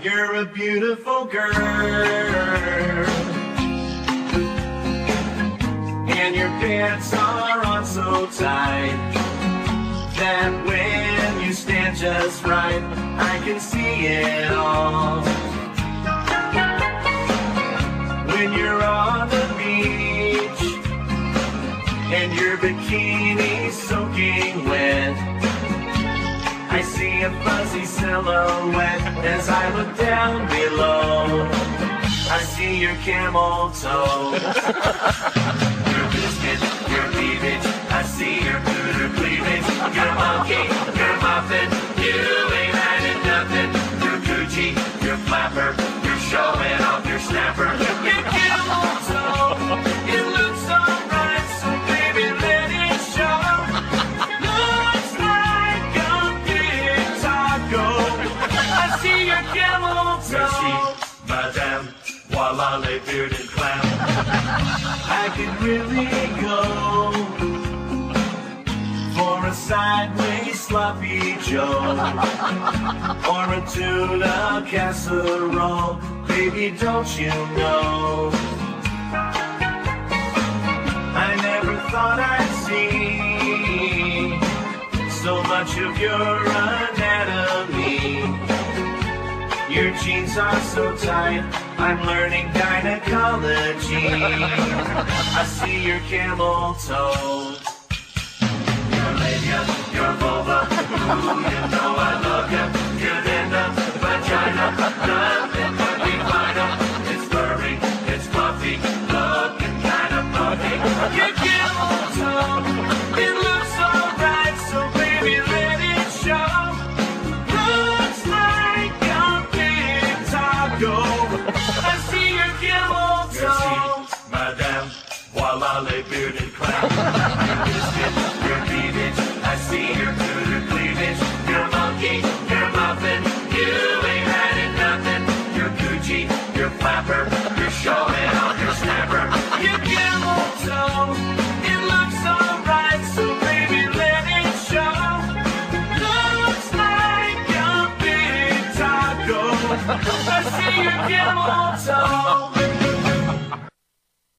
You're a beautiful girl, and your pants are on so tight that when you stand just right, I can see it all. When you're on the beach and your bikini's soaking wet, I see a fuzzy silhouette as I look down below. I see your camel toes, your biscuit, your cleavage. I see your cooter cleavage. Your monkey, your muffin, you ain't hiding nothing. Your coochie, your flapper, you're showing off your snapper. Your camel toe, it looks alright, so baby let it show. Looks like a big taco. I see your camel toe. Madame, voila, les bearded clown. I could really go for a sideways sloppy Joe or a tuna casserole. Baby, don't you know? I never thought I'd see so much of your anatomy. Your jeans are so tight, I'm learning gynecology. I see your camel toes, your labia, your vulva. Ooh, you know I love ya. Your venda, vagina, nothing could be finer. It's furry, it's fluffy, looking kinda puffy. Your camel toe, it looks alright, so baby let it show. Looks like a big taco. I see